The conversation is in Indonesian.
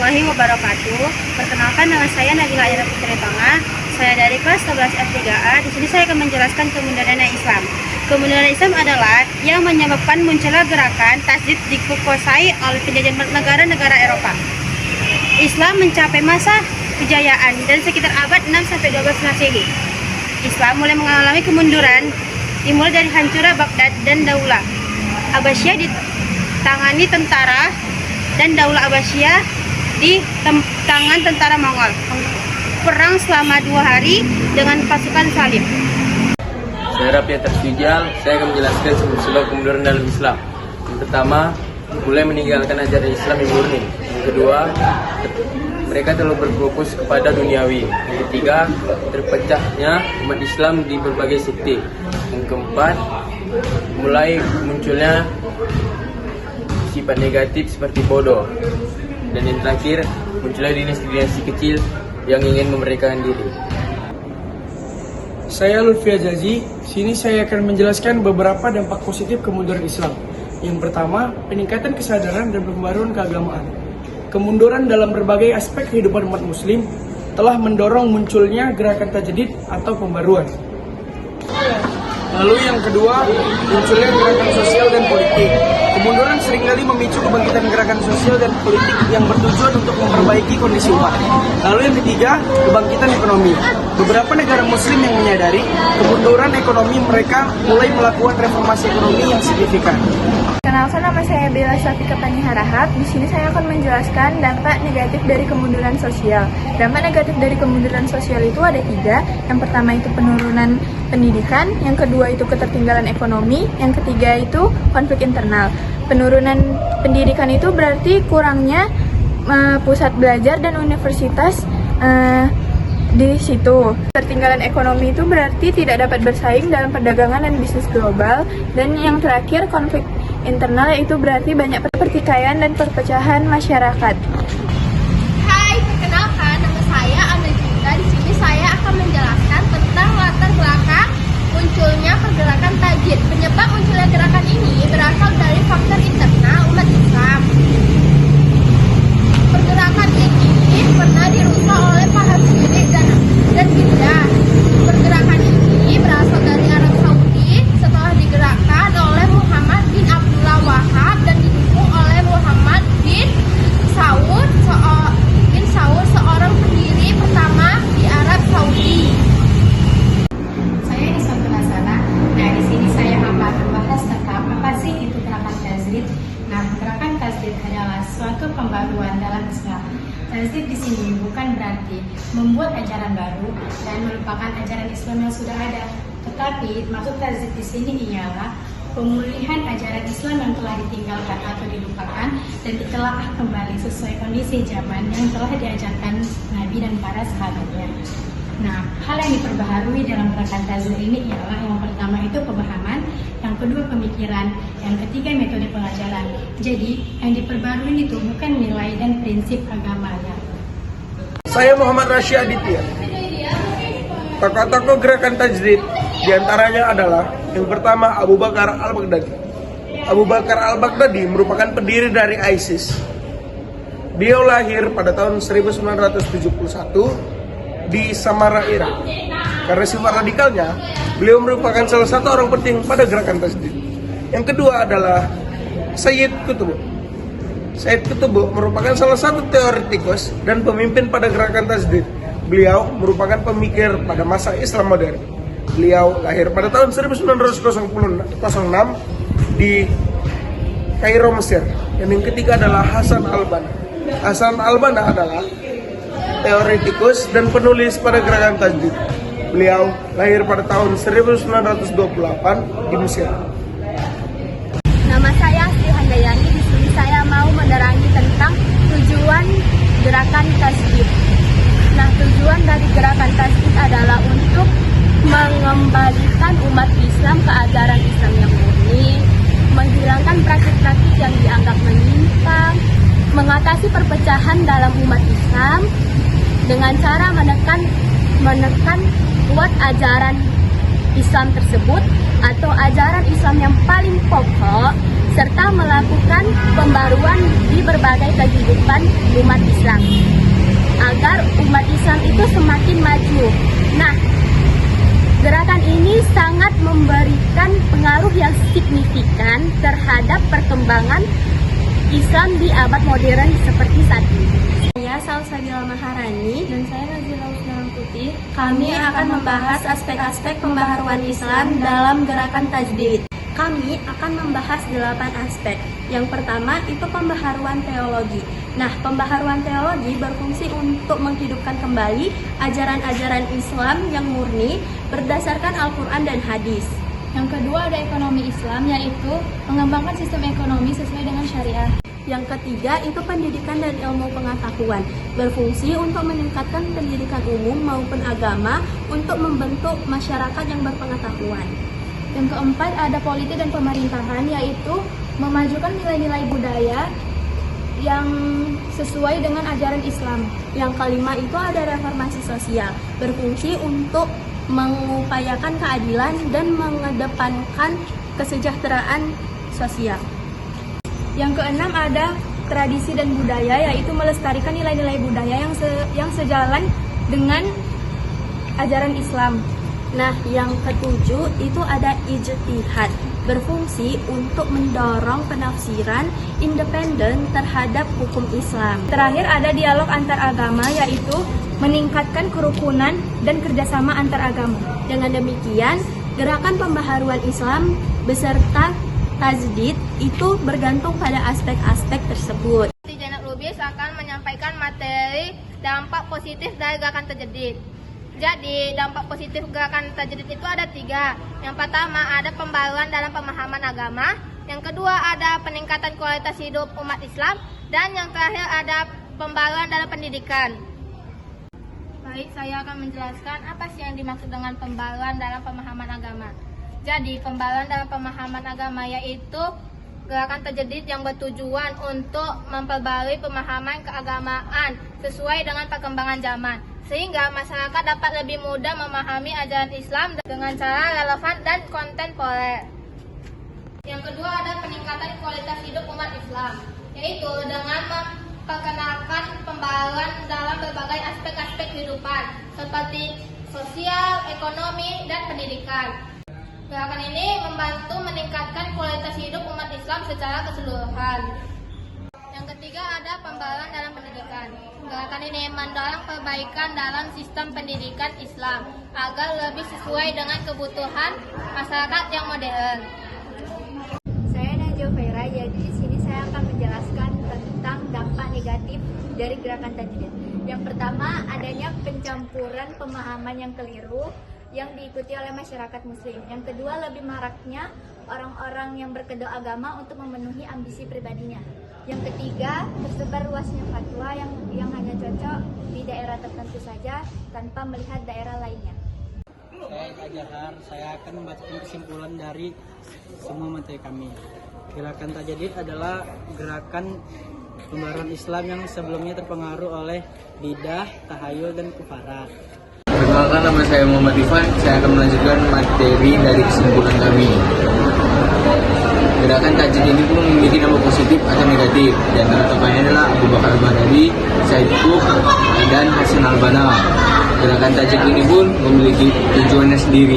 warahmatullahi wabarakatuh. Perkenalkan, nama saya Nabila Aira Putri Tengah. Saya dari kelas 11 F3A. Di sini saya akan menjelaskan kemunduran Islam. Kemunduran Islam adalah yang menyebabkan munculnya gerakan tasdid dikuasai oleh penjajahan negara-negara Eropa. Islam mencapai masa kejayaan dan sekitar abad 6 sampai 12 Masehi. Islam mulai mengalami kemunduran dimulai dari hancurnya Baghdad dan Daulah Abbasiyah ditangani tentara dan Daulah Abbasiyah di tangan tentara Mongol. Perang selama 2 hari dengan pasukan Salim. Saya Rapi Tersijal, saya akan menjelaskan sebab kemunduran dalam Islam. Yang pertama, mulai meninggalkan ajaran Islam yang murni. Yang kedua, mereka terlalu berfokus kepada duniawi. Yang ketiga, terpecahnya umat Islam di berbagai sekte. Yang keempat, mulai munculnya sifat negatif seperti bodoh. Dan yang terakhir, munculnya dinasti-dinasti kecil yang ingin memerdekakan diri. Saya Lutfi Azazi. Sini saya akan menjelaskan beberapa dampak positif kemunduran Islam. Yang pertama, peningkatan kesadaran dan pembaruan keagamaan. Kemunduran dalam berbagai aspek kehidupan umat muslim telah mendorong munculnya gerakan tajdid atau pembaruan. Lalu yang kedua, munculnya gerakan sosial dan politik. Kemunduran seringkali memicu kebangkitan gerakan sosial dan politik yang bertujuan untuk memperbaiki kondisi umat. Lalu yang ketiga, kebangkitan ekonomi. Beberapa negara muslim yang menyadari kemunduran ekonomi mereka mulai melakukan reformasi ekonomi yang signifikan. Kenalkan, nama saya Bella Safika Pani Harahap. Di sini saya akan menjelaskan dampak negatif dari kemunduran sosial. Dampak negatif dari kemunduran sosial itu ada 3. Yang pertama itu penurunan pendidikan, yang kedua itu ketertinggalan ekonomi, yang ketiga itu konflik internal. Penurunan pendidikan itu berarti kurangnya pusat belajar dan universitas di situ. Ketertinggalan ekonomi itu berarti tidak dapat bersaing dalam perdagangan dan bisnis global. Dan yang terakhir, konflik internal, yaitu berarti banyak pertikaian dan perpecahan masyarakat. Hai, perkenalkan, nama saya Ana Cinta. Di sini saya akan menjelaskan tentang latar belakang munculnya pergerakan tajdid. Penyebab munculnya gerakan ini berasal dari faktor internal umat Islam. Pergerakan ini pernah dirusak oleh paham syirik dan bidah. Pergerakan ini berasal dari Arab Saudi setelah digerakkan oleh Muhammad bin Abdullah Wahab dan didukung oleh Muhammad bin Saud, seorang pendiri pertama di Arab Saudi. Saya Niswatul Hasana. Nah, di sini saya akan membahas tentang apa sih itu gerakan tajdid. Nah, gerakan tajdid adalah suatu pembaruan dalam Islam. Tajdid di sini bukan berarti membuat ajaran baru dan melupakan ajaran Islam yang sudah ada. Tetapi maksud tajdid di sini ialah pemulihan ajaran Islam yang telah ditinggalkan atau dilupakan dan ditelaah kembali sesuai kondisi zaman yang telah diajarkan Nabi dan para sahabatnya. Nah, hal yang diperbaharui dalam gerakan tajdid ini ialah yang pertama itu pemahaman, yang kedua pemikiran, yang ketiga metode pengajaran. Jadi, yang diperbarui itu bukan nilai dan prinsip agamanya. Saya Muhammad Rasya Aditya. Tokoh-tokoh gerakan tajdid diantaranya adalah yang pertama Abu Bakar al-Baghdadi. Abu Bakar al-Baghdadi merupakan pendiri dari ISIS. Beliau lahir pada tahun 1971 di Samarra, Irak. Karena sifat radikalnya, beliau merupakan salah satu orang penting pada gerakan tajdid. Yang kedua adalah Sayyid Qutb. Sayyid Qutb merupakan salah satu teoretikus dan pemimpin pada gerakan tajdid. Beliau merupakan pemikir pada masa Islam modern. Beliau lahir pada tahun 1906 di Kairo, Mesir. Dan yang ketiga adalah Hasan al-Banna. Hasan al-Banna adalah teoretikus dan penulis pada gerakan tajdid. Beliau lahir pada tahun 1928 di Mesir. Nama saya Sri Handayani. Di sini saya mau menerangi tentang tujuan gerakan tajdid. Nah, tujuan dari gerakan tajdid adalah untuk mengembalikan umat Islam ke ajaran Islam yang murni, menghilangkan praktik-praktik yang dianggap menyimpang, mengatasi perpecahan dalam umat Islam dengan cara menekan kuat ajaran Islam tersebut atau ajaran Islam yang paling pokok, serta melakukan pembaruan di di berbagai kehidupan umat Islam agar umat Islam itu semakin maju. Nah, gerakan ini sangat memberikan pengaruh yang signifikan terhadap perkembangan Islam di abad modern seperti saat ini. Saya Salsabila Maharani dan saya Nazila Usman Putih. Kami akan membahas aspek-aspek pembaharuan Islam dalam gerakan tajdid. Kami akan membahas 8 aspek. Yang pertama itu pembaharuan teologi. Nah, pembaharuan teologi berfungsi untuk menghidupkan kembali ajaran-ajaran Islam yang murni berdasarkan Al-Quran dan hadis. Yang kedua ada ekonomi Islam, yaitu mengembangkan sistem ekonomi sesuai dengan syariah. Yang ketiga itu pendidikan dan ilmu pengetahuan, berfungsi untuk meningkatkan pendidikan umum maupun agama untuk membentuk masyarakat yang berpengetahuan. Yang keempat ada politik dan pemerintahan, yaitu memajukan nilai-nilai budaya yang sesuai dengan ajaran Islam. Yang kelima itu ada reformasi sosial, berfungsi untuk mengupayakan keadilan dan mengedepankan kesejahteraan sosial. Yang keenam ada tradisi dan budaya, yaitu melestarikan nilai-nilai budaya yang sejalan dengan ajaran Islam. Nah, yang ketujuh itu ada ijtihad, berfungsi untuk mendorong penafsiran independen terhadap hukum Islam. Terakhir ada dialog antar agama, yaitu meningkatkan kerukunan dan kerjasama antar agama. Dengan demikian, gerakan pembaharuan Islam beserta tajdid itu bergantung pada aspek-aspek tersebut. Janet Lubis akan menyampaikan materi dampak positif dari gerakan tajdid. Jadi, dampak positif gerakan tajdid itu ada 3. Yang pertama ada pembaruan dalam pemahaman agama. Yang kedua ada peningkatan kualitas hidup umat Islam. Dan yang terakhir ada pembaruan dalam pendidikan. Baik, saya akan menjelaskan apa sih yang dimaksud dengan pembaruan dalam pemahaman agama. Jadi, pembaruan dalam pemahaman agama yaitu gerakan tajdid yang bertujuan untuk memperbarui pemahaman keagamaan sesuai dengan perkembangan zaman, sehingga masyarakat dapat lebih mudah memahami ajaran Islam dengan cara relevan dan kontemporer. Yang kedua ada peningkatan kualitas hidup umat Islam, yaitu dengan memperkenalkan pembaruan dalam berbagai aspek-aspek kehidupan seperti sosial, ekonomi, dan pendidikan. Gerakan ini membantu meningkatkan kualitas hidup umat Islam secara keseluruhan. Yang ketiga ada pembaruan dalam pendidikan. Gerakan ini mendorong perbaikan dalam sistem pendidikan Islam agar lebih sesuai dengan kebutuhan masyarakat yang modern. Saya Najwa Faira, jadi di sini saya akan menjelaskan tentang dampak negatif dari gerakan tajdid. Yang pertama adanya pencampuran pemahaman yang keliru yang diikuti oleh masyarakat muslim. Yang kedua lebih maraknya orang-orang yang berkedok agama untuk memenuhi ambisi pribadinya. Yang ketiga, tersebar luasnya fatwa yang hanya cocok di daerah tertentu saja tanpa melihat daerah lainnya. Saya Kajahar, saya akan membacakan kesimpulan dari semua materi kami. Gerakan tajdid adalah gerakan pembaruan Islam yang sebelumnya terpengaruh oleh bidah, tahayul, dan kufarat. Perkenalkan, nama saya Muhammad Ivan. Saya akan melanjutkan materi dari kesimpulan kami. Gerakan tajdid ini pun memiliki dampak positif atau negatif. Di antara tokohnya adalah Abu Bakar Al-Baghdadi, Said Qutb, dan Hasan Al-Banna. Gerakan tajdid ini pun memiliki tujuannya sendiri.